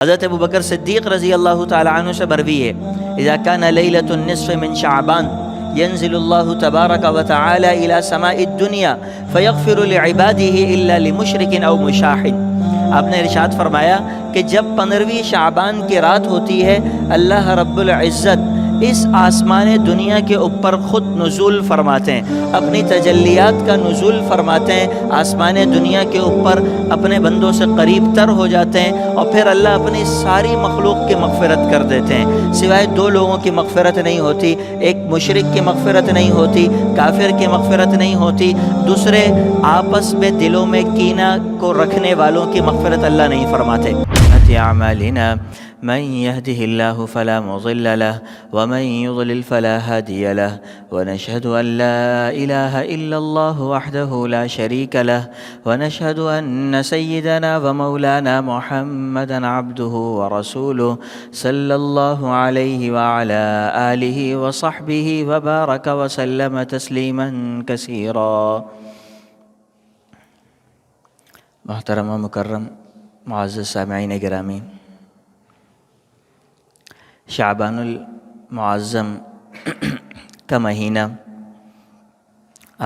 حضرت ابوبکر صدیق رضی اللہ تعالی عنہ سے مروی ہے، اذا کان لیلۃ النصف من شعبان ينزل الله تبارک وتعالی الى سماء الدنیا فیغفر لعباده الا لمشرک او مشاحن۔ آپ نے ارشاد فرمایا کہ جب 15ویں شعبان کی رات ہوتی ہے، اللہ رب العزت اس آسمان دنیا کے اوپر خود نزول فرماتے ہیں، اپنی تجلیات کا نزول فرماتے ہیں، آسمان دنیا کے اوپر اپنے بندوں سے قریب تر ہو جاتے ہیں، اور پھر اللہ اپنی ساری مخلوق کی مغفرت کر دیتے ہیں، سوائے 2 لوگوں کی مغفرت نہیں ہوتی، ایک مشرک کی مغفرت نہیں ہوتی، کافر کی مغفرت نہیں ہوتی، دوسرے آپس میں دلوں میں کینہ کو رکھنے والوں کی مغفرت اللہ نہیں فرماتے۔ اعمالنا من يهده الله فلا مضل له ومن يضلل فلا هادي له ونشهد أن لا إله إلا الله وحده لا شريك له ونشهد أن سيدنا ومولانا محمدا عبده ورسوله صلى الله عليه وعلى آله وصحبه وبارك وسلم تسليما كثيرا۔ محترم و مکرم معزز سامعین گرامی، شعبان المعظم کا مہینہ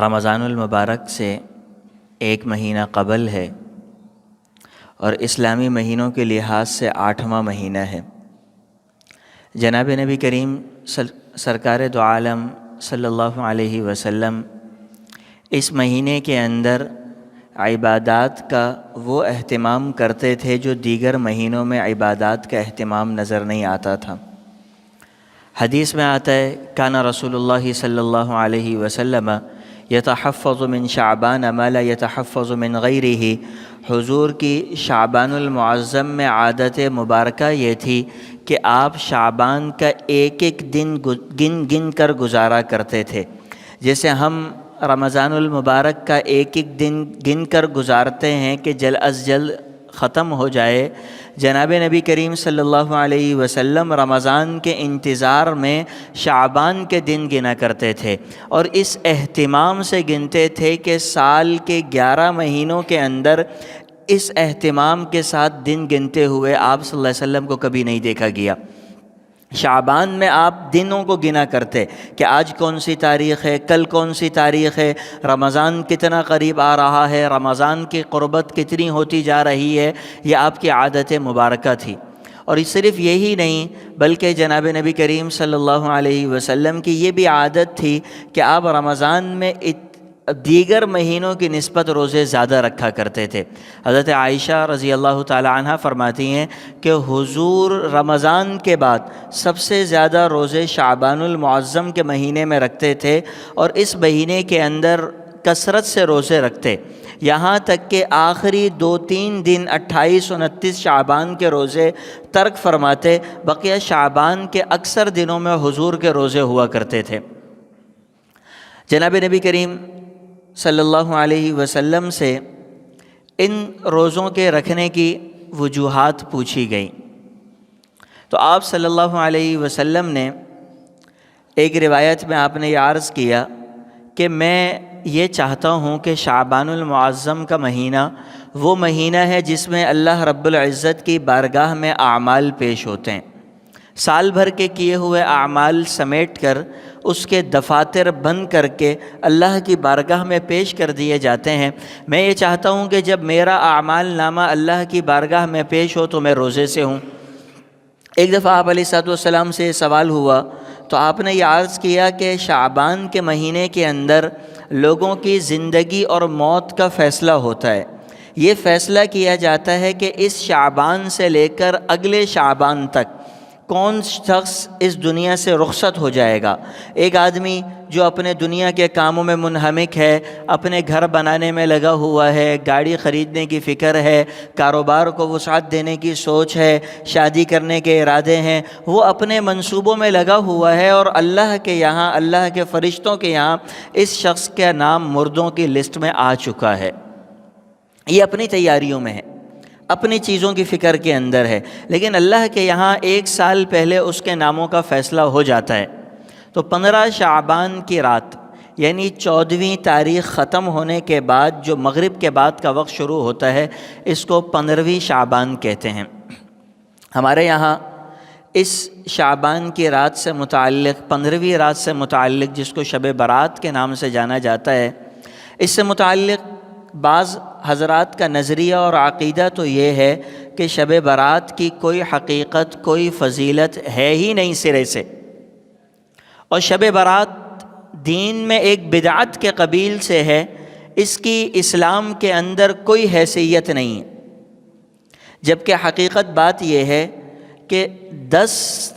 رمضان المبارک سے ایک مہینہ قبل ہے اور اسلامی مہینوں کے لحاظ سے 8واں مہینہ ہے۔ جناب نبی کریم سرکار دو عالم صلی اللہ علیہ وسلم اس مہینے کے اندر عبادات کا وہ اہتمام کرتے تھے جو دیگر مہینوں میں عبادات کا اہتمام نظر نہیں آتا تھا۔ حدیث میں آتا ہے، کان رسول اللہ صلی اللہ علیہ وسلم یتحفظ من شعبان ما لا یتحفظ من غیرہ۔ حضور کی شعبان المعظم میں عادت مبارکہ یہ تھی کہ آپ شعبان کا ایک ایک دن گن کر گزارا کرتے تھے، جیسے ہم رمضان المبارک کا ایک ایک دن گن کر گزارتے ہیں کہ جلد از جلد ختم ہو جائے۔ جناب نبی کریم صلی اللہ علیہ وسلم رمضان کے انتظار میں شعبان کے دن گنا کرتے تھے، اور اس اہتمام سے گنتے تھے کہ سال کے 11 مہینوں کے اندر اس اہتمام کے ساتھ دن گنتے ہوئے آپ صلی اللہ علیہ وسلم کو کبھی نہیں دیکھا گیا۔ شعبان میں آپ دنوں کو گنا کرتے کہ آج کون سی تاریخ ہے، کل کون سی تاریخ ہے، رمضان کتنا قریب آ رہا ہے، رمضان کی قربت کتنی ہوتی جا رہی ہے۔ یہ آپ کی عادت مبارکہ تھی۔ اور صرف یہی نہیں بلکہ جناب نبی کریم صلی اللہ علیہ وسلم کی یہ بھی عادت تھی کہ آپ رمضان میں دیگر مہینوں کی نسبت روزے زیادہ رکھا کرتے تھے۔ حضرت عائشہ رضی اللہ تعالی عنہ فرماتی ہیں کہ حضور رمضان کے بعد سب سے زیادہ روزے شعبان المعظم کے مہینے میں رکھتے تھے، اور اس مہینے کے اندر کثرت سے روزے رکھتے، یہاں تک کہ آخری 2-3 دن 28 29 شعبان کے روزے ترک فرماتے، بقیہ شعبان کے اکثر دنوں میں حضور کے روزے ہوا کرتے تھے۔ جناب نبی کریم صلی اللہ علیہ وسلم سے ان روزوں کے رکھنے کی وجوہات پوچھی گئیں، تو آپ صلی اللہ علیہ وسلم نے ایک روایت میں آپ نے یہ عرض کیا کہ میں یہ چاہتا ہوں کہ شعبان المعظم کا مہینہ وہ مہینہ ہے جس میں اللہ رب العزت کی بارگاہ میں اعمال پیش ہوتے ہیں، سال بھر کے کیے ہوئے اعمال سمیٹ کر اس کے دفاتر بند کر کے اللہ کی بارگاہ میں پیش کر دیے جاتے ہیں۔ میں یہ چاہتا ہوں کہ جب میرا اعمال نامہ اللہ کی بارگاہ میں پیش ہو تو میں روزے سے ہوں۔ ایک دفعہ آپ علیہ السلام سے یہ سوال ہوا تو آپ نے یہ عرض کیا کہ شعبان کے مہینے کے اندر لوگوں کی زندگی اور موت کا فیصلہ ہوتا ہے۔ یہ فیصلہ کیا جاتا ہے کہ اس شعبان سے لے کر اگلے شعبان تک کون شخص اس دنیا سے رخصت ہو جائے گا۔ ایک آدمی جو اپنے دنیا کے کاموں میں منہمک ہے، اپنے گھر بنانے میں لگا ہوا ہے، گاڑی خریدنے کی فکر ہے، کاروبار کو وسعت دینے کی سوچ ہے، شادی کرنے کے ارادے ہیں، وہ اپنے منصوبوں میں لگا ہوا ہے، اور اللہ کے یہاں، اللہ کے فرشتوں کے یہاں اس شخص کا نام مردوں کی لسٹ میں آ چکا ہے۔ یہ اپنی تیاریوں میں ہے، اپنی چیزوں کی فکر کے اندر ہے، لیکن اللہ کے یہاں 1 سال پہلے اس کے ناموں کا فیصلہ ہو جاتا ہے۔ تو 15 شعبان کی رات یعنی 14ویں تاریخ ختم ہونے کے بعد جو مغرب کے بعد کا وقت شروع ہوتا ہے، اس کو 15ویں شعبان کہتے ہیں۔ ہمارے یہاں اس شعبان کی رات سے متعلق 15ویں رات سے متعلق جس کو شب برات کے نام سے جانا جاتا ہے، اس سے متعلق بعض حضرات کا نظریہ اور عقیدہ تو یہ ہے کہ شب برات کی کوئی حقیقت، کوئی فضیلت ہے ہی نہیں سرے سے، اور شب برات دین میں ایک بدعت کے قبیل سے ہے، اس کی اسلام کے اندر کوئی حیثیت نہیں ہے، جبکہ حقیقت بات یہ ہے کہ 10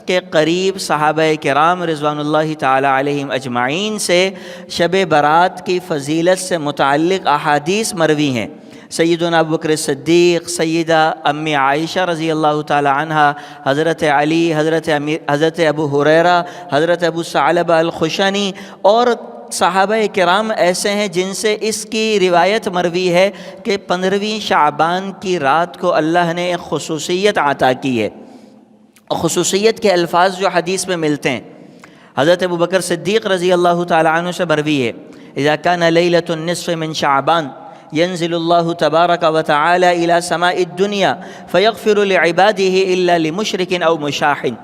کے قریب صحابہ کرام رضوان اللہ تعالی علیہم اجمعین سے شب برات کی فضیلت سے متعلق احادیث مروی ہیں۔ سیدنا ابوبکر صدیق، سیدہ امی عائشہ رضی اللہ تعالی عنہ، حضرت علی، حضرت ابو ہریرہ، حضرت ابو ثعلبہ الخشنی اور صحابہ کرام ایسے ہیں جن سے اس کی روایت مروی ہے کہ 15ویں شعبان کی رات کو اللہ نے ایک خصوصیت عطا کی ہے، اور خصوصیت کے الفاظ جو حدیث میں ملتے ہیں حضرت ابوبکر صدیق رضی اللہ تعالی عنہ سے مروی ہے، اذا کان لیلۃ النصف من شعبان ينزل الله تبارك وتعالى إلى سماء الدنيا فيغفر لعباده إلا لمشرك أو مشاحن۔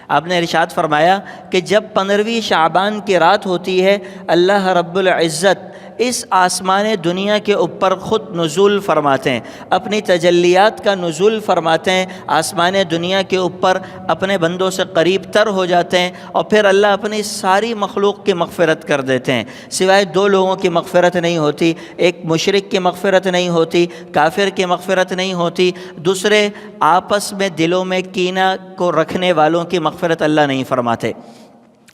آپ نے ارشاد فرمایا کہ جب 15ویں شعبان کی رات ہوتی ہے، اللہ رب العزت اس آسمان دنیا کے اوپر خود نزول فرماتے ہیں، اپنی تجلیات کا نزول فرماتے ہیں، آسمان دنیا کے اوپر اپنے بندوں سے قریب تر ہو جاتے ہیں، اور پھر اللہ اپنی ساری مخلوق کی مغفرت کر دیتے ہیں، سوائے 2 لوگوں کی مغفرت نہیں ہوتی، ایک مشرک کی مغفرت نہیں ہوتی، کافر کی مغفرت نہیں ہوتی، دوسرے آپس میں دلوں میں کینہ کو رکھنے والوں کی مغفرت اللہ نہیں فرماتے۔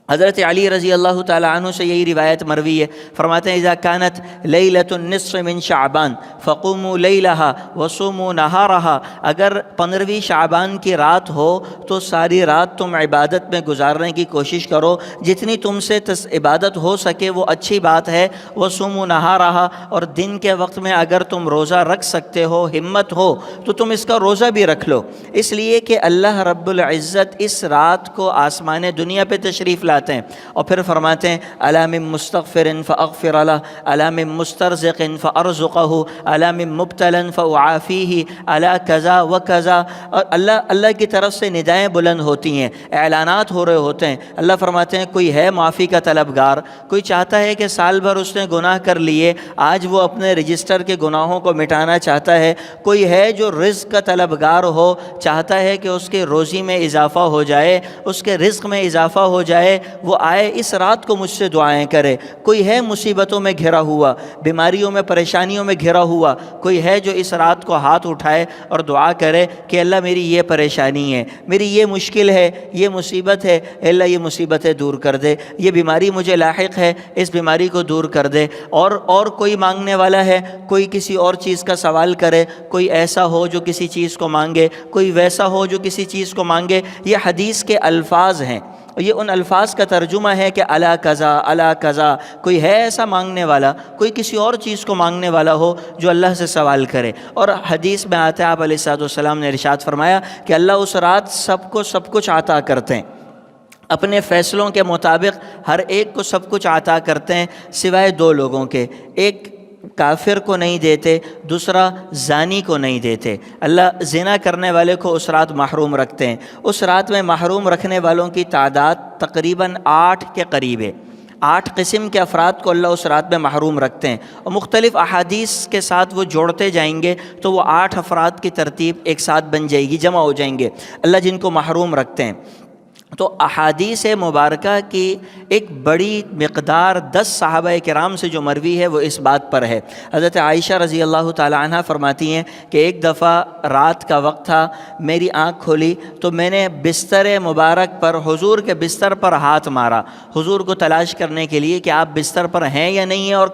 حضرت علی رضی اللہ تعالی عنہ سے یہی روایت مروی ہے، فرماتے ہیں اذا كانت لیلۃ النصف من شعبان فقوموا لیلها وصوموا نہارها، اگر 15ویں شعبان کی رات ہو تو ساری رات تم عبادت میں گزارنے کی کوشش کرو، جتنی تم سے عبادت ہو سکے وہ اچھی بات ہے، وصوموا نہارها، اور دن کے وقت میں اگر تم روزہ رکھ سکتے ہو، ہمت ہو تو تم اس کا روزہ بھی رکھ لو، اس لیے کہ اللہ رب العزت اس رات کو آسمان دنیا پہ تشریف لاتے ہیں، اور پھر فرماتے ہیں الا من مستغفر فاغفر له، الا من مسترزق فارزقه، الا من مبتلا فاعافيه، الا کذا وکذا، اور اللہ کی طرف سے ندائیں بلند ہوتی ہیں، اعلانات ہو رہے ہوتے ہیں، اللہ فرماتے ہیں کوئی ہے معافی کا طلبگار، کوئی چاہتا ہے کہ سال بھر اس نے گناہ کر لیے، آج وہ اپنے رجسٹر کے گناہوں کو مٹانا چاہتا ہے، کوئی ہے جو رزق کا طلبگار ہو، چاہتا ہے کہ اس کے روزی میں اضافہ ہو جائے، اس کے رزق میں اضافہ ہو جائے، وہ آئے اس رات کو مجھ سے دعائیں کرے، کوئی ہے مصیبتوں میں گھرا ہوا، بیماریوں میں، پریشانیوں میں گھرا ہوا، کوئی ہے جو اس رات کو ہاتھ اٹھائے اور دعا کرے کہ اللہ میری یہ پریشانی ہے، میری یہ مشکل ہے، یہ مصیبت ہے، اللہ یہ مصیبتیں دور کر دے، یہ بیماری مجھے لاحق ہے، اس بیماری کو دور کر دے، اور کوئی مانگنے والا ہے، کوئی کسی اور چیز کا سوال کرے، کوئی ایسا ہو جو کسی چیز کو مانگے، کوئی ویسا ہو جو کسی چیز کو مانگے، یہ حدیث کے الفاظ ہیں، یہ ان الفاظ کا ترجمہ ہے کہ الا کذا الا کذا، کوئی ہے ایسا مانگنے والا، کوئی کسی اور چیز کو مانگنے والا ہو جو اللہ سے سوال کرے، اور حدیث میں آتا ہے آپ علیہ السلام نے ارشاد فرمایا کہ اللہ اس رات سب کو سب کچھ عطا کرتے ہیں، اپنے فیصلوں کے مطابق ہر ایک کو سب کچھ عطا کرتے ہیں، سوائے 2 لوگوں کے، ایک کافر کو نہیں دیتے، دوسرا زانی کو نہیں دیتے، اللہ زنا کرنے والے کو اس رات محروم رکھتے ہیں، اس رات میں محروم رکھنے والوں کی تعداد تقریباً 8 کے قریب ہے، 8 قسم کے افراد کو اللہ اس رات میں محروم رکھتے ہیں، اور مختلف احادیث کے ساتھ وہ جوڑتے جائیں گے تو وہ 8 افراد کی ترتیب ایک ساتھ بن جائے گی، جمع ہو جائیں گے اللہ جن کو محروم رکھتے ہیں۔ تو احادیث مبارکہ کی ایک بڑی مقدار 10 صحابہ کرام سے جو مروی ہے وہ اس بات پر ہے۔ حضرت عائشہ رضی اللہ تعالی عنہ فرماتی ہیں کہ ایک دفعہ رات کا وقت تھا، میری آنکھ کھلی تو میں نے بستر مبارک پر، حضور کے بستر پر ہاتھ مارا، حضور کو تلاش کرنے کے لیے کہ آپ بستر پر ہیں یا نہیں ہیں، اور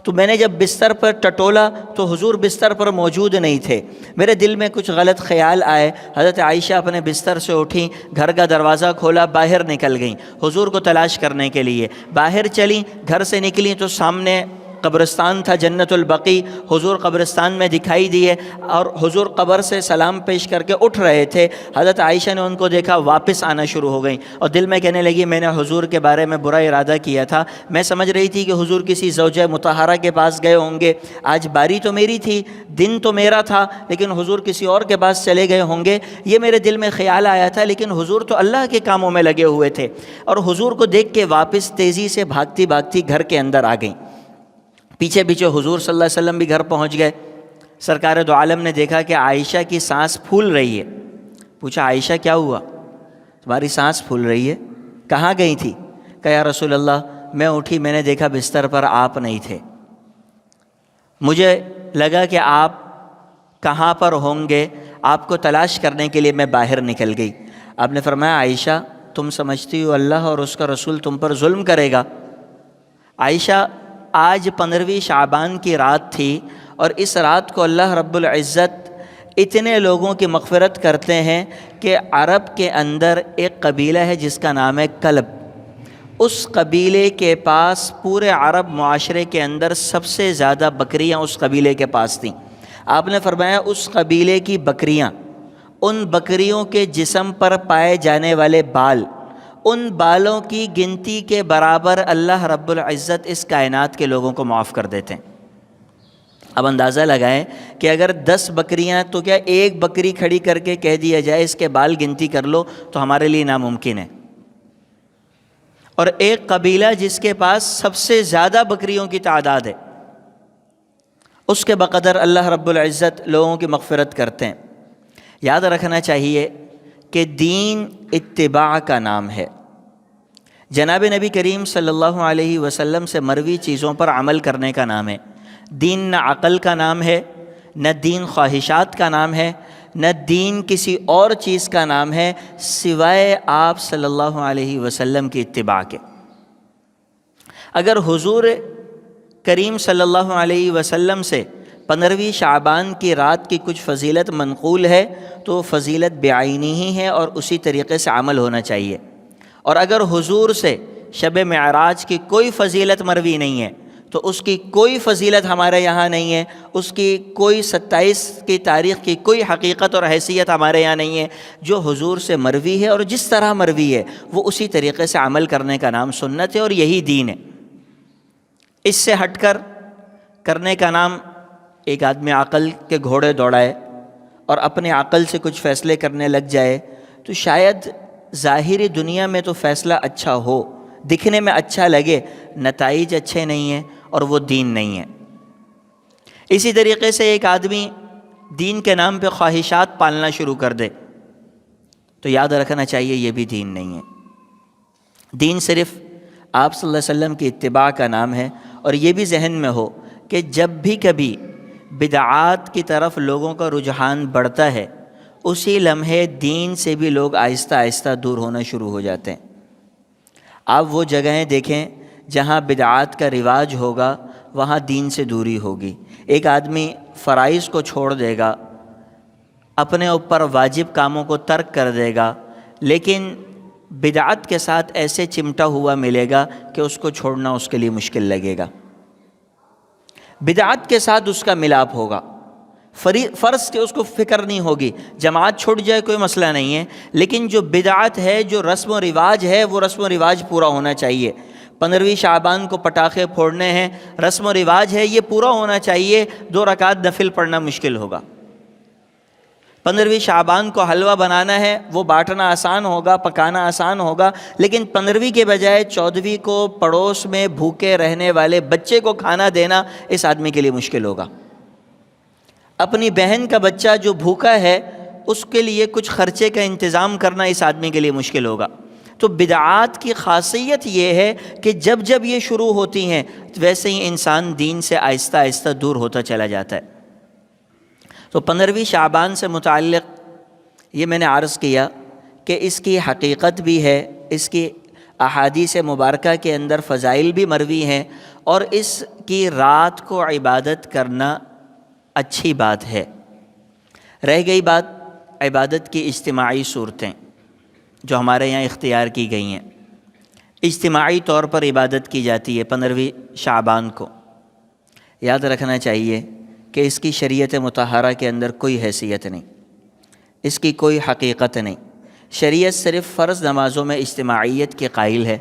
تو میں نے جب بستر پر ٹٹولا تو حضور بستر پر موجود نہیں تھے، میرے دل میں کچھ غلط خیال آئے، حضرت عائشہ اپنے بستر سے اٹھیں، گھر کا دروازہ کھولا، باہر نکل گئیں حضور کو تلاش کرنے کے لیے، باہر چلیں، گھر سے نکلیں تو سامنے قبرستان تھا جنت البقیع، حضور قبرستان میں دکھائی دیے اور حضور قبر سے سلام پیش کر کے اٹھ رہے تھے۔ حضرت عائشہ نے ان کو دیکھا، واپس آنا شروع ہو گئیں اور دل میں کہنے لگی میں نے حضور کے بارے میں برا ارادہ کیا تھا، میں سمجھ رہی تھی کہ حضور کسی زوجہ مطہرہ کے پاس گئے ہوں گے، آج باری تو میری تھی، دن تو میرا تھا، لیکن حضور کسی اور کے پاس چلے گئے ہوں گے، یہ میرے دل میں خیال آیا تھا، لیکن حضور تو اللہ کے کاموں میں لگے ہوئے تھے۔ اور حضور کو دیکھ کے واپس تیزی سے بھاگتی بھاگتی گھر کے اندر آ گئیں۔ پیچھے پیچھے حضور صلی اللہ علیہ وسلم بھی گھر پہنچ گئے۔ سرکار دو عالم نے دیکھا کہ عائشہ کی سانس پھول رہی ہے، پوچھا عائشہ کیا ہوا، تمہاری سانس پھول رہی ہے، کہاں گئی تھی؟ کہا یا رسول اللہ میں اٹھی، میں نے دیکھا بستر پر آپ نہیں تھے، مجھے لگا کہ آپ کہاں پر ہوں گے، آپ کو تلاش کرنے کے لیے میں باہر نکل گئی۔ آپ نے فرمایا عائشہ تم سمجھتی ہو اللہ اور اس کا رسول تم پر ظلم کرے گا؟ عائشہ آج 15ویں شعبان کی رات تھی اور اس رات کو اللہ رب العزت اتنے لوگوں کی مغفرت کرتے ہیں کہ عرب کے اندر ایک قبیلہ ہے جس کا نام ہے کلب، اس قبیلے کے پاس پورے عرب معاشرے کے اندر سب سے زیادہ بکریاں اس قبیلے کے پاس تھیں۔ آپ نے فرمایا اس قبیلے کی بکریاں، ان بکریوں کے جسم پر پائے جانے والے بال، ان بالوں کی گنتی کے برابر اللہ رب العزت اس کائنات کے لوگوں کو معاف کر دیتے ہیں۔ اب اندازہ لگائیں کہ اگر 10 بکریاں تو کیا ایک بکری کھڑی کر کے کہہ دیا جائے اس کے بال گنتی کر لو تو ہمارے لیے ناممکن ہے، اور ایک قبیلہ جس کے پاس سب سے زیادہ بکریوں کی تعداد ہے، اس کے بقدر اللہ رب العزت لوگوں کی مغفرت کرتے ہیں۔ یاد رکھنا چاہیے کہ دین اتباع کا نام ہے۔ جناب نبی کریم صلی اللہ علیہ وسلم سے مروی چیزوں پر عمل کرنے کا نام ہے۔ دین نہ عقل کا نام ہے، نہ دین خواہشات کا نام ہے، نہ دین کسی اور چیز کا نام ہے سوائے آپ صلی اللہ علیہ وسلم کی اتباع کے۔ اگر حضور کریم صلی اللہ علیہ وسلم سے 15ویں شعبان کی رات کی کچھ فضیلت منقول ہے تو فضیلت بعینی ہی ہے اور اسی طریقے سے عمل ہونا چاہیے، اور اگر حضور سے شب معراج کی کوئی فضیلت مروی نہیں ہے تو اس کی کوئی فضیلت ہمارے یہاں نہیں ہے، اس کی کوئی 27 کی تاریخ کی کوئی حقیقت اور حیثیت ہمارے یہاں نہیں ہے۔ جو حضور سے مروی ہے اور جس طرح مروی ہے وہ اسی طریقے سے عمل کرنے کا نام سنت ہے، اور یہی دین ہے۔ اس سے ہٹ کر کرنے کا نام ایک آدمی عقل کے گھوڑے دوڑائے اور اپنے عقل سے کچھ فیصلے کرنے لگ جائے تو شاید ظاہری دنیا میں تو فیصلہ اچھا ہو، دکھنے میں اچھا لگے، نتائج اچھے نہیں ہیں اور وہ دین نہیں ہے۔ اسی طریقے سے ایک آدمی دین کے نام پہ خواہشات پالنا شروع کر دے تو یاد رکھنا چاہیے یہ بھی دین نہیں ہے۔ دین صرف آپ صلی اللہ علیہ وسلم کی اتباع کا نام ہے، اور یہ بھی ذہن میں ہو کہ جب بھی کبھی بدعات کی طرف لوگوں کا رجحان بڑھتا ہے اسی لمحے دین سے بھی لوگ آہستہ آہستہ دور ہونا شروع ہو جاتے ہیں۔ آپ وہ جگہیں دیکھیں جہاں بدعات کا رواج ہوگا وہاں دین سے دوری ہوگی۔ ایک آدمی فرائض کو چھوڑ دے گا، اپنے اوپر واجب کاموں کو ترک کر دے گا، لیکن بدعت کے ساتھ ایسے چمٹا ہوا ملے گا کہ اس کو چھوڑنا اس کے لیے مشکل لگے گا۔ بدعت کے ساتھ اس کا ملاپ ہوگا، فرض کہ اس کو فکر نہیں ہوگی، جماعت چھوٹ جائے کوئی مسئلہ نہیں ہے، لیکن جو بدعت ہے، جو رسم و رواج ہے، وہ رسم و رواج پورا ہونا چاہیے۔ 15ویں شعبان کو پٹاخے پھوڑنے ہیں، رسم و رواج ہے، یہ پورا ہونا چاہیے، 2 رکعت نفل پڑھنا مشکل ہوگا۔ 15ویں شعبان کو حلوہ بنانا ہے، وہ بانٹنا آسان ہوگا، پکانا آسان ہوگا، لیکن 15ویں کے بجائے 14ویں کو پڑوس میں بھوکے رہنے والے بچے کو کھانا دینا اس آدمی کے لیے مشکل ہوگا۔ اپنی بہن کا بچہ جو بھوکا ہے اس کے لیے کچھ خرچے کا انتظام کرنا اس آدمی کے لیے مشکل ہوگا۔ تو بدعات کی خاصیت یہ ہے کہ جب جب یہ شروع ہوتی ہیں ویسے ہی انسان دین سے آہستہ آہستہ دور ہوتا چلا جاتا ہے۔ تو 15ویں شعبان سے متعلق یہ میں نے عرض کیا کہ اس کی حقیقت بھی ہے، اس کی احادیث مبارکہ کے اندر فضائل بھی مروی ہیں، اور اس کی رات کو عبادت کرنا اچھی بات ہے۔ رہ گئی بات عبادت کی اجتماعی صورتیں جو ہمارے یہاں اختیار کی گئی ہیں۔ اجتماعی طور پر عبادت کی جاتی ہے 15ویں شعبان کو۔ یاد رکھنا چاہیے کہ اس کی شریعت مطہرہ کے اندر کوئی حیثیت نہیں، اس کی کوئی حقیقت نہیں۔ شریعت صرف فرض نمازوں میں اجتماعیت کے قائل ہے،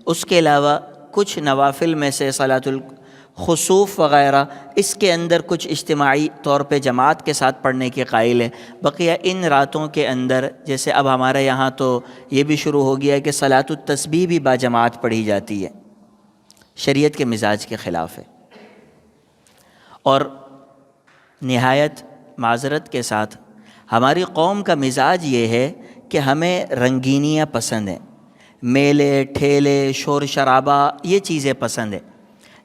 اس کے علاوہ کچھ نوافل میں سے صلاۃ الخسوف وغیرہ اس کے اندر کچھ اجتماعی طور پہ جماعت کے ساتھ پڑھنے کے قائل ہے۔ بقیہ ان راتوں کے اندر جیسے اب ہمارے یہاں تو یہ بھی شروع ہو گیا ہے کہ صلاۃ التسبیح بھی باجماعت پڑھی جاتی ہے، شریعت کے مزاج کے خلاف ہے۔ اور نہایت معذرت کے ساتھ ہماری قوم کا مزاج یہ ہے کہ ہمیں رنگینیاں پسند ہیں، میلے ٹھیلے شور شرابہ یہ چیزیں پسند ہیں۔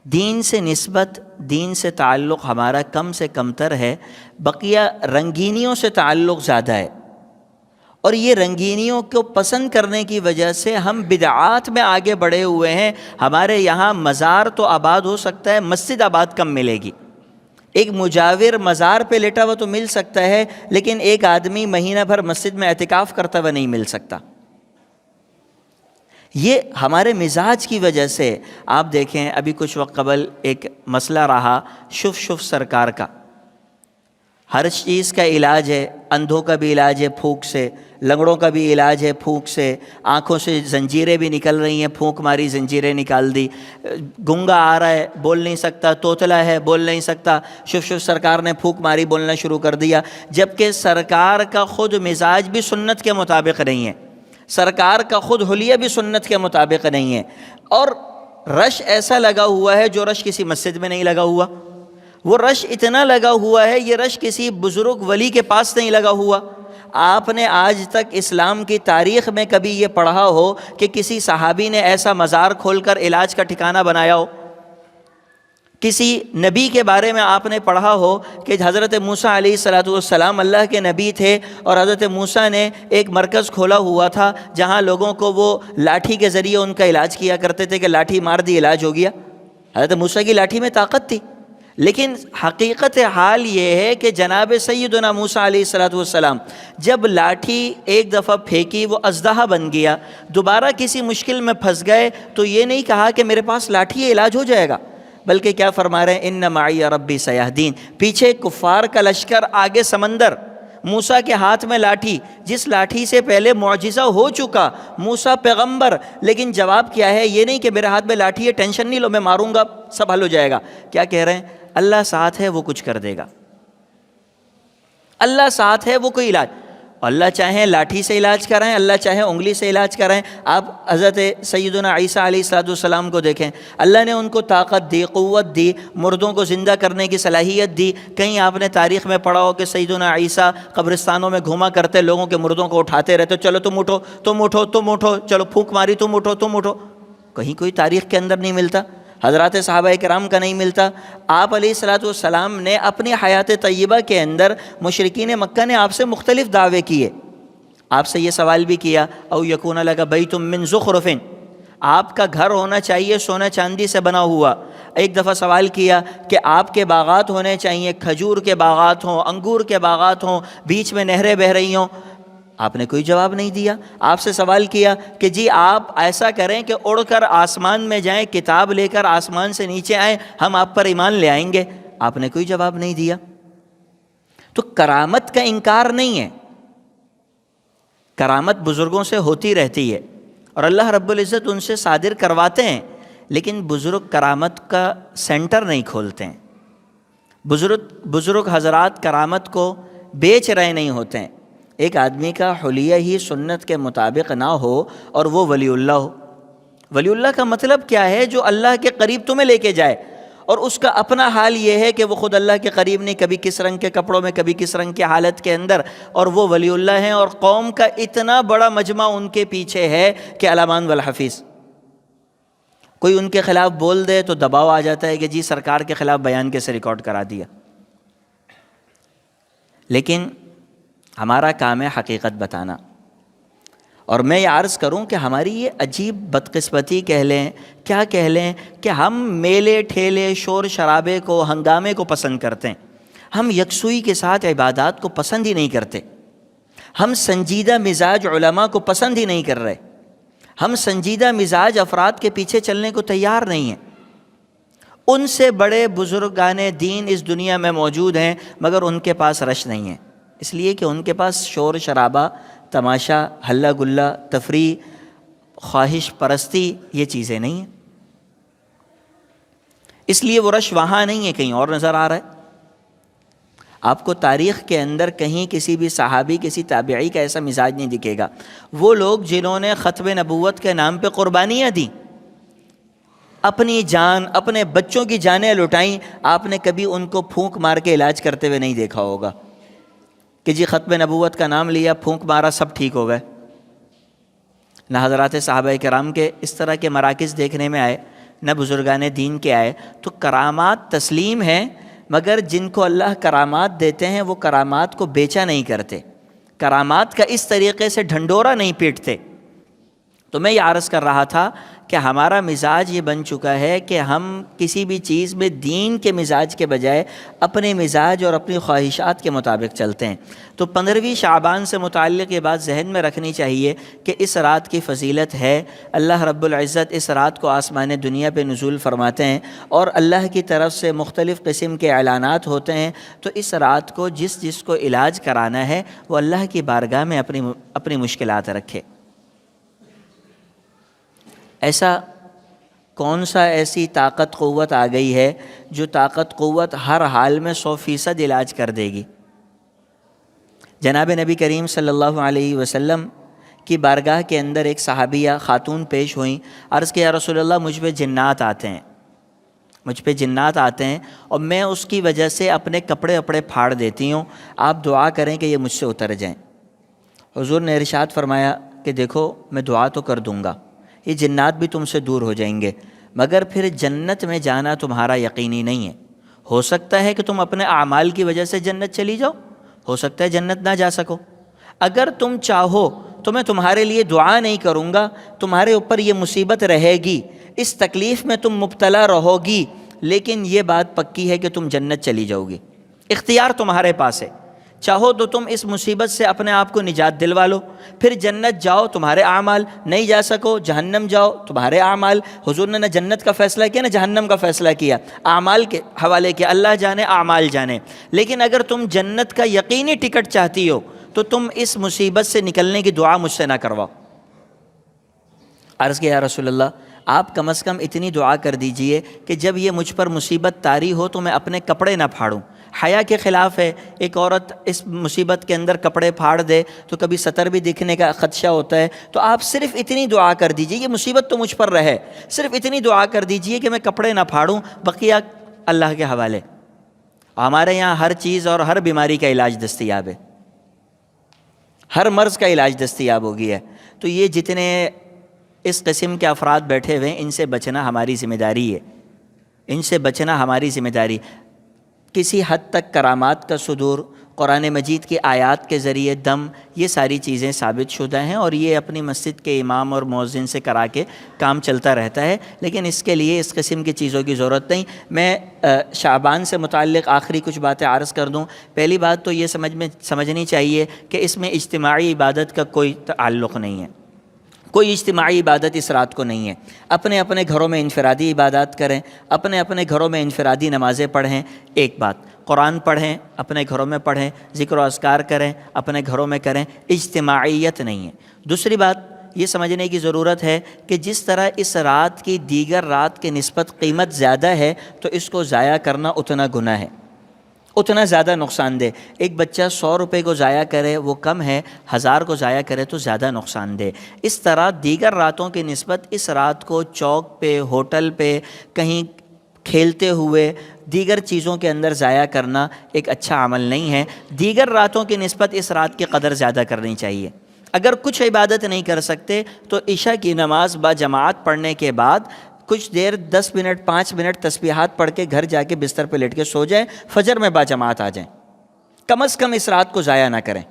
دین سے نسبت، دین سے تعلق ہمارا کم سے کم تر ہے، بقیہ رنگینیوں سے تعلق زیادہ ہے۔ اور یہ رنگینیوں کو پسند کرنے کی وجہ سے ہم بدعات میں آگے بڑھے ہوئے ہیں۔ ہمارے یہاں مزار تو آباد ہو سکتا ہے، مسجد آباد کم ملے گی۔ ایک مجاور مزار پہ لیٹا ہوا تو مل سکتا ہے، لیکن ایک آدمی مہینہ بھر مسجد میں اعتکاف کرتا ہوا نہیں مل سکتا۔ یہ ہمارے مزاج کی وجہ سے آپ دیکھیں، ابھی کچھ وقت قبل ایک مسئلہ رہا شف سرکار کا۔ ہر چیز کا علاج ہے، اندھوں کا بھی علاج ہے پھونک سے، لنگڑوں کا بھی علاج ہے پھونک سے، آنکھوں سے زنجیریں بھی نکل رہی ہیں، پھونک ماری زنجیریں نکال دی، گنگا آ رہا ہے بول نہیں سکتا، توتلا ہے بول نہیں سکتا، شف سرکار نے پھونک ماری بولنا شروع کر دیا، جبکہ سرکار کا خود مزاج بھی سنت کے مطابق نہیں ہے، سرکار کا خود حلیہ بھی سنت کے مطابق نہیں ہے، اور رش ایسا لگا ہوا ہے جو رش کسی مسجد میں نہیں لگا ہوا، وہ رش اتنا لگا ہوا ہے، یہ رش کسی بزرگ ولی کے پاس نہیں لگا ہوا۔ آپ نے آج تک اسلام کی تاریخ میں کبھی یہ پڑھا ہو کہ کسی صحابی نے ایسا مزار کھول کر علاج کا ٹھکانہ بنایا ہو؟ کسی نبی کے بارے میں آپ نے پڑھا ہو کہ حضرت موسیٰ علیہ السلام اللہ کے نبی تھے اور حضرت موسیٰ نے ایک مرکز کھولا ہوا تھا جہاں لوگوں کو وہ لاٹھی کے ذریعے ان کا علاج کیا کرتے تھے کہ لاٹھی مار دی علاج ہو گیا؟ حضرت موسیٰ کی لاٹھی میں طاقت تھی، لیکن حقیقت حال یہ ہے کہ جناب سیدنا موسیٰ علیہ السلام جب لاٹھی ایک دفعہ پھینکی وہ اژدہا بن گیا، دوبارہ کسی مشکل میں پھنس گئے تو یہ نہیں کہا کہ میرے پاس لاٹھی ہے علاج ہو جائے گا، بلکہ کیا فرما رہے ہیں، ان معی ربی سیہدین، پیچھے کفار کا لشکر، آگے سمندر، موسیٰ کے ہاتھ میں لاٹھی، جس لاٹھی سے پہلے معجزہ ہو چکا، موسیٰ پیغمبر، لیکن جواب کیا ہے، یہ نہیں کہ میرے ہاتھ میں لاٹھی ہے ٹینشن نہیں لو میں ماروں گا سب حل ہو جائے گا، کیا کہہ رہے ہیں، اللہ ساتھ ہے وہ کچھ کر دے گا، اللہ ساتھ ہے وہ کوئی علاج، اللہ چاہیں لاٹھی سے علاج کرائیں، اللہ چاہیں انگلی سے علاج کرائیں۔ آپ حضرت سیدنا عیسیٰ علیہ السلام کو دیکھیں، اللہ نے ان کو طاقت دی، قوت دی، مردوں کو زندہ کرنے کی صلاحیت دی۔ کہیں آپ نے تاریخ میں پڑھا ہو کہ سیدنا عیسیٰ قبرستانوں میں گھوما کرتے، لوگوں کے مردوں کو اٹھاتے رہتے، چلو تم اٹھو تم اٹھو تم اٹھو، چلو پھونک ماری تم اٹھو تم اٹھو؟ کہیں کوئی تاریخ کے اندر نہیں ملتا، حضرات صحابہ کرام کا نہیں ملتا۔ آپ علیہ السلام نے اپنی حیات طیبہ کے اندر مشرکین مکہ نے آپ سے مختلف دعوے کیے، آپ سے یہ سوال بھی کیا، او یکون لک بیت من زخرف، آپ کا گھر ہونا چاہیے سونا چاندی سے بنا ہوا۔ ایک دفعہ سوال کیا کہ آپ کے باغات ہونے چاہیے، کھجور کے باغات ہوں، انگور کے باغات ہوں، بیچ میں نہریں بہہ رہی ہوں، آپ نے کوئی جواب نہیں دیا۔ آپ سے سوال کیا کہ جی آپ ایسا کریں کہ اڑ کر آسمان میں جائیں، کتاب لے کر آسمان سے نیچے آئیں، ہم آپ پر ایمان لے آئیں گے، آپ نے کوئی جواب نہیں دیا۔ تو کرامت کا انکار نہیں ہے، کرامت بزرگوں سے ہوتی رہتی ہے اور اللہ رب العزت ان سے صادر کرواتے ہیں، لیکن بزرگ کرامت کا سینٹر نہیں کھولتے ہیں، بزرگ حضرات کرامت کو بیچ رہے نہیں ہوتے ہیں۔ ایک آدمی کا حلیہ ہی سنت کے مطابق نہ ہو اور وہ ولی اللہ ہو، ولی اللہ کا مطلب کیا ہے؟ جو اللہ کے قریب تمہیں لے کے جائے، اور اس کا اپنا حال یہ ہے کہ وہ خود اللہ کے قریب نہیں، کبھی کس رنگ کے کپڑوں میں، کبھی کس رنگ کی حالت کے اندر، اور وہ ولی اللہ ہیں، اور قوم کا اتنا بڑا مجمع ان کے پیچھے ہے کہ الامان والحفیظ۔ کوئی ان کے خلاف بول دے تو دباؤ آ جاتا ہے کہ جی سرکار کے خلاف بیان کیسے ریکارڈ کرا دیا۔ لیکن ہمارا کام ہے حقیقت بتانا، اور میں یہ عرض کروں کہ ہماری یہ عجیب بدقسمتی کہہ لیں، کیا کہہ لیں، کہ ہم میلے ٹھیلے شور شرابے کو، ہنگامے کو پسند کرتے ہیں، ہم یکسوئی کے ساتھ عبادات کو پسند ہی نہیں کرتے، ہم سنجیدہ مزاج علماء کو پسند ہی نہیں کر رہے، ہم سنجیدہ مزاج افراد کے پیچھے چلنے کو تیار نہیں ہیں۔ ان سے بڑے بزرگان دین اس دنیا میں موجود ہیں مگر ان کے پاس رش نہیں ہے، اس لیے کہ ان کے پاس شور شرابہ، تماشا، ہلہ گلہ، تفریح، خواہش پرستی یہ چیزیں نہیں ہیں، اس لیے وہ رش وہاں نہیں ہے، کہیں اور نظر آ رہا ہے۔ آپ کو تاریخ کے اندر کہیں کسی بھی صحابی، کسی تابعی کا ایسا مزاج نہیں دکھے گا۔ وہ لوگ جنہوں نے ختم نبوت کے نام پہ قربانیاں دیں، اپنی جان، اپنے بچوں کی جانیں لٹائیں، آپ نے کبھی ان کو پھونک مار کے علاج کرتے ہوئے نہیں دیکھا ہوگا کہ جی ختم نبوت کا نام لیا، پھونک مارا، سب ٹھیک ہو گئے۔ نہ حضرات صحابہ کرام کے اس طرح کے مراکز دیکھنے میں آئے، نہ بزرگان دین کے آئے۔ تو کرامات تسلیم ہیں، مگر جن کو اللہ کرامات دیتے ہیں وہ کرامات کو بیچا نہیں کرتے، کرامات کا اس طریقے سے ڈھنڈورا نہیں پیٹتے۔ تو میں یہ عرض کر رہا تھا کہ ہمارا مزاج یہ بن چکا ہے کہ ہم کسی بھی چیز میں دین کے مزاج کے بجائے اپنے مزاج اور اپنی خواہشات کے مطابق چلتے ہیں۔ تو 15ویں شعبان سے متعلق یہ بات ذہن میں رکھنی چاہیے کہ اس رات کی فضیلت ہے، اللہ رب العزت اس رات کو آسمان دنیا پہ نزول فرماتے ہیں اور اللہ کی طرف سے مختلف قسم کے اعلانات ہوتے ہیں۔ تو اس رات کو جس کو علاج کرانا ہے وہ اللہ کی بارگاہ میں اپنی مشکلات رکھے۔ ایسا کون سا ایسی طاقت قوت آ گئی ہے جو طاقت قوت ہر حال میں 100% علاج کر دے گی؟ جناب نبی کریم صلی اللہ علیہ وسلم کی بارگاہ کے اندر ایک صحابیہ خاتون پیش ہوئیں، عرض کیا یا رسول اللہ مجھ پہ جنات آتے ہیں اور میں اس کی وجہ سے اپنے کپڑے پھاڑ دیتی ہوں، آپ دعا کریں کہ یہ مجھ سے اتر جائیں۔ حضور نے ارشاد فرمایا کہ دیکھو میں دعا تو کر دوں گا، یہ جنات بھی تم سے دور ہو جائیں گے، مگر پھر جنت میں جانا تمہارا یقینی نہیں ہے۔ ہو سکتا ہے کہ تم اپنے اعمال کی وجہ سے جنت چلی جاؤ، ہو سکتا ہے جنت نہ جا سکو۔ اگر تم چاہو تو میں تمہارے لیے دعا نہیں کروں گا، تمہارے اوپر یہ مصیبت رہے گی، اس تکلیف میں تم مبتلا رہو گی، لیکن یہ بات پکی ہے کہ تم جنت چلی جاؤ گی۔ اختیار تمہارے پاس ہے، چاہو تو تم اس مصیبت سے اپنے آپ کو نجات دلوا لو، پھر جنت جاؤ تمہارے اعمال، نہیں جا سکو جہنم جاؤ تمہارے اعمال۔ حضور نے نہ جنت کا فیصلہ کیا نہ جہنم کا فیصلہ کیا، اعمال کے حوالے کیا، اللہ جانے اعمال جانے۔ لیکن اگر تم جنت کا یقینی ٹکٹ چاہتی ہو تو تم اس مصیبت سے نکلنے کی دعا مجھ سے نہ کرواؤ۔ عرض کیا یا رسول اللہ آپ کم از کم اتنی دعا کر دیجئے کہ جب یہ مجھ پر مصیبت طاری ہو تو میں اپنے کپڑے نہ پھاڑوں۔ حیا کے خلاف ہے، ایک عورت اس مصیبت کے اندر کپڑے پھاڑ دے تو کبھی سطر بھی دکھنے کا خدشہ ہوتا ہے۔ تو آپ صرف اتنی دعا کر دیجئے، یہ مصیبت تو مجھ پر رہے، صرف اتنی دعا کر دیجئے کہ میں کپڑے نہ پھاڑوں، بقیہ اللہ کے حوالے۔ ہمارے یہاں ہر چیز اور ہر بیماری کا علاج دستیاب ہے، ہر مرض کا علاج دستیاب ہو گیا ہے۔ تو یہ جتنے اس قسم کے افراد بیٹھے ہوئے ہیں ان سے بچنا ہماری ذمہ داری ہے، ان سے بچنا ہماری ذمہ داری۔ کسی حد تک کرامات کا صدور، قرآن مجید کی آیات کے ذریعے دم، یہ ساری چیزیں ثابت شدہ ہیں اور یہ اپنی مسجد کے امام اور مؤذن سے کرا کے کام چلتا رہتا ہے، لیکن اس کے لیے اس قسم کی چیزوں کی ضرورت نہیں۔ میں شعبان سے متعلق آخری کچھ باتیں عرض کر دوں۔ پہلی بات تو یہ سمجھنی چاہیے کہ اس میں اجتماعی عبادت کا کوئی تعلق نہیں ہے، کوئی اجتماعی عبادت اس رات کو نہیں ہے۔ اپنے اپنے گھروں میں انفرادی عبادات کریں، اپنے اپنے گھروں میں انفرادی نمازیں پڑھیں۔ ایک بات، قرآن پڑھیں، اپنے گھروں میں پڑھیں، ذکر و اذکار کریں، اپنے گھروں میں کریں، اجتماعیت نہیں ہے۔ دوسری بات یہ سمجھنے کی ضرورت ہے کہ جس طرح اس رات کی دیگر رات کی نسبت قیمت زیادہ ہے تو اس کو ضائع کرنا اتنا گناہ ہے، اتنا زیادہ نقصان دہ۔ ایک بچہ 100 روپے کو ضائع کرے وہ کم ہے، 1000 کو ضائع کرے تو زیادہ نقصان دہ۔ اس طرح دیگر راتوں کی نسبت اس رات کو چوک پہ، ہوٹل پہ، کہیں کھیلتے ہوئے، دیگر چیزوں کے اندر ضائع کرنا ایک اچھا عمل نہیں ہے۔ دیگر راتوں کی نسبت اس رات کی قدر زیادہ کرنی چاہیے۔ اگر کچھ عبادت نہیں کر سکتے تو عشاء کی نماز با جماعت پڑھنے کے بعد کچھ دیر 10 منٹ 5 منٹ تسبیحات پڑھ کے گھر جا کے بستر پہ لیٹ کے سو جائیں، فجر میں باجماعت آ جائیں۔ کم از کم اس رات کو ضائع نہ کریں،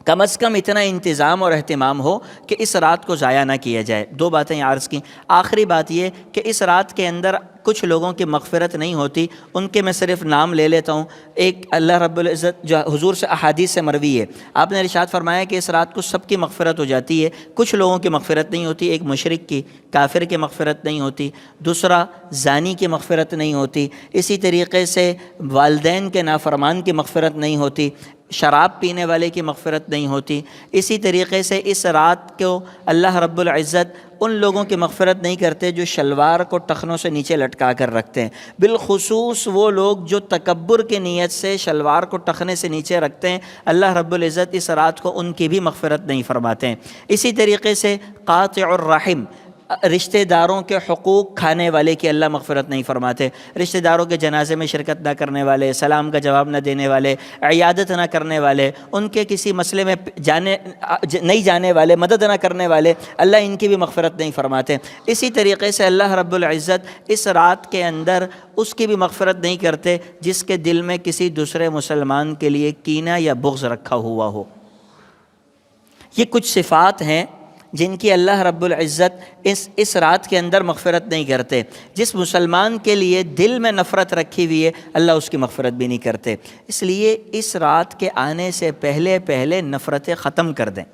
کم از کم اتنا انتظام اور اہتمام ہو کہ اس رات کو ضائع نہ کیا جائے۔ 2 باتیں عرض کی۔ آخری بات یہ کہ اس رات کے اندر کچھ لوگوں کی مغفرت نہیں ہوتی، ان کے میں صرف نام لے لیتا ہوں۔ ایک اللہ رب العزت جو حضور سے احادیث سے مروی ہے، آپ نے ارشاد فرمایا کہ اس رات کو سب کی مغفرت ہو جاتی ہے، کچھ لوگوں کی مغفرت نہیں ہوتی۔ ایک مشرک کی، کافر کی مغفرت نہیں ہوتی، دوسرا زانی کی مغفرت نہیں ہوتی، اسی طریقے سے والدین کے نافرمان کی مغفرت نہیں ہوتی، شراب پینے والے کی مغفرت نہیں ہوتی۔ اسی طریقے سے اس رات کو اللہ رب العزت ان لوگوں کی مغفرت نہیں کرتے جو شلوار کو ٹخنوں سے نیچے لٹکا کر رکھتے ہیں، بالخصوص وہ لوگ جو تکبر کی نیت سے شلوار کو ٹخنے سے نیچے رکھتے ہیں، اللہ رب العزت اس رات کو ان کی بھی مغفرت نہیں فرماتے ہیں۔ اسی طریقے سے قاطع الرحم، رشتہ داروں کے حقوق کھانے والے کی اللہ مغفرت نہیں فرماتے، رشتہ داروں کے جنازے میں شرکت نہ کرنے والے، سلام کا جواب نہ دینے والے، عیادت نہ کرنے والے، ان کے کسی مسئلے میں نہیں جانے والے، مدد نہ کرنے والے، اللہ ان کی بھی مغفرت نہیں فرماتے۔ اسی طریقے سے اللہ رب العزت اس رات کے اندر اس کی بھی مغفرت نہیں کرتے جس کے دل میں کسی دوسرے مسلمان کے لیے کینہ یا بغض رکھا ہوا ہو۔ یہ کچھ صفات ہیں جن کی اللہ رب العزت اس رات کے اندر مغفرت نہیں کرتے۔ جس مسلمان کے لیے دل میں نفرت رکھی ہوئی ہے، اللہ اس کی مغفرت بھی نہیں کرتے۔ اس لیے اس رات کے آنے سے پہلے نفرتیں ختم کر دیں۔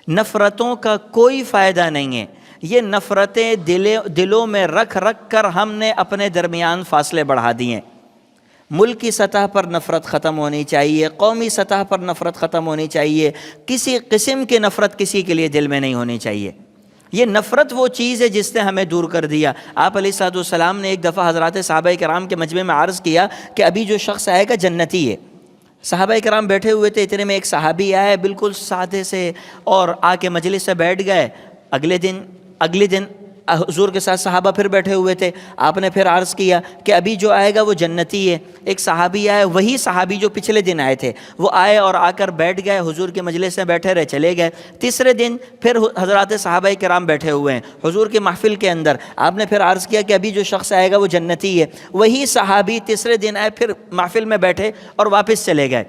نفرتوں کا کوئی فائدہ نہیں ہے، یہ نفرتیں دلوں میں رکھ کر ہم نے اپنے درمیان فاصلے بڑھا دیے۔ ملک کی سطح پر نفرت ختم ہونی چاہیے، قومی سطح پر نفرت ختم ہونی چاہیے، کسی قسم کی نفرت کسی کے لیے دل میں نہیں ہونی چاہیے۔ یہ نفرت وہ چیز ہے جس نے ہمیں دور کر دیا۔ آپ علیہ الصلوۃ والسلام نے ایک دفعہ حضرات صحابہ کرام کے مجمع میں عرض کیا کہ ابھی جو شخص آئے گا جنتی ہے۔ صحابہ کرام بیٹھے ہوئے تھے، اتنے میں ایک صحابی آئے بالکل سادے سے، اور آ کے مجلس سے بیٹھ گئے۔ اگلے دن حضور کے ساتھ صحابہ پھر بیٹھے ہوئے تھے، آپ نے پھر عرض کیا کہ ابھی جو آئے گا وہ جنتی ہے۔ ایک صحابی آئے، وہی صحابی جو پچھلے دن آئے تھے، وہ آئے اور آ کر بیٹھ گئے، حضور کے مجلس میں بیٹھے رہے، چلے گئے۔ تیسرے دن پھر حضرات صحابہ کرام بیٹھے ہوئے ہیں حضور کی محفل کے اندر، آپ نے پھر عرض کیا کہ ابھی جو شخص آئے گا وہ جنتی ہے۔ وہی صحابی تیسرے دن آئے، پھر محفل میں بیٹھے اور واپس چلے گئے۔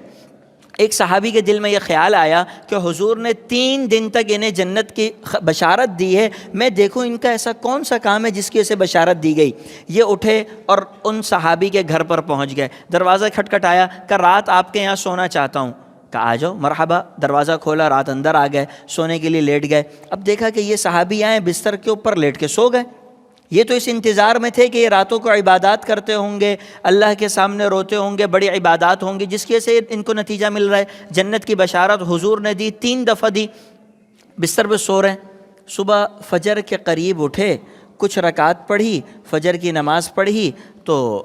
ایک صحابی کے دل میں یہ خیال آیا کہ حضور نے 3 دن تک انہیں جنت کی بشارت دی ہے، میں دیکھوں ان کا ایسا کون سا کام ہے جس کی اسے بشارت دی گئی۔ یہ اٹھے اور ان صحابی کے گھر پر پہنچ گئے، دروازہ کھٹکھٹایا کہ رات آپ کے یہاں سونا چاہتا ہوں۔ کہا آ جاؤ، مرحبا، دروازہ کھولا، رات اندر آ گئے، سونے کے لیے لیٹ گئے۔ اب دیکھا کہ یہ صحابی آئے، بستر کے اوپر لیٹ کے سو گئے۔ یہ تو اس انتظار میں تھے کہ یہ راتوں کو عبادات کرتے ہوں گے، اللہ کے سامنے روتے ہوں گے، بڑی عبادات ہوں گی جس کی وجہ سے ان کو نتیجہ مل رہا ہے۔ جنت کی بشارت حضور نے دی، 3 دفعہ دی، بستر پہ سو رہے ہیں۔ صبح فجر کے قریب اٹھے، کچھ رکعت پڑھی، فجر کی نماز پڑھی، تو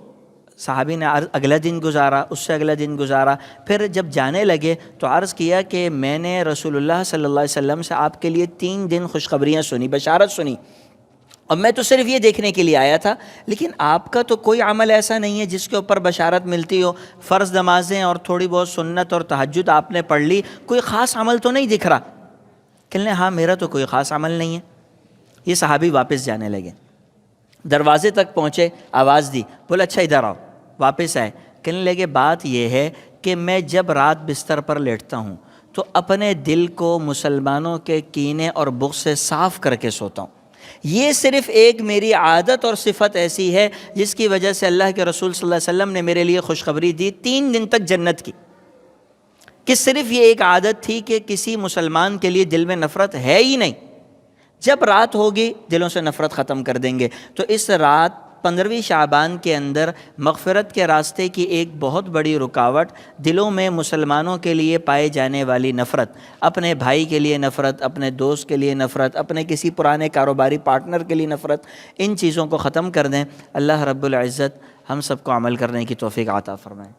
صحابی نے اگلا دن گزارا، اس سے اگلا دن گزارا۔ پھر جب جانے لگے تو عرض کیا کہ میں نے رسول اللہ صلی اللہ علیہ وسلم سے آپ کے لیے 3 دن خوشخبریاں سنی، بشارت سنی، اور میں تو صرف یہ دیکھنے کے لیے آیا تھا، لیکن آپ کا تو کوئی عمل ایسا نہیں ہے جس کے اوپر بشارت ملتی ہو۔ فرض نمازیں اور تھوڑی بہت سنت اور تہجد آپ نے پڑھ لی، کوئی خاص عمل تو نہیں دکھ رہا؟ کہنے ہاں میرا تو کوئی خاص عمل نہیں ہے۔ یہ صحابی واپس جانے لگے، دروازے تک پہنچے، آواز دی، بولا اچھا ادھر آؤ، واپس آئے۔ کہنے لگے بات یہ ہے کہ میں جب رات بستر پر لیٹتا ہوں تو اپنے دل کو مسلمانوں کے کینے اور بغض سے صاف کر کے سوتا ہوں۔ یہ صرف ایک میری عادت اور صفت ایسی ہے جس کی وجہ سے اللہ کے رسول صلی اللہ علیہ وسلم نے میرے لیے خوشخبری دی 3 دن تک جنت کی، کہ صرف یہ ایک عادت تھی کہ کسی مسلمان کے لیے دل میں نفرت ہے ہی نہیں، جب رات ہوگی دلوں سے نفرت ختم کر دیں گے۔ تو اس رات 15ویں شعبان کے اندر مغفرت کے راستے کی ایک بہت بڑی رکاوٹ دلوں میں مسلمانوں کے لیے پائے جانے والی نفرت، اپنے بھائی کے لیے نفرت، اپنے دوست کے لیے نفرت، اپنے کسی پرانے کاروباری پارٹنر کے لیے نفرت، ان چیزوں کو ختم کر دیں۔ اللہ رب العزت ہم سب کو عمل کرنے کی توفیق عطا فرمائے۔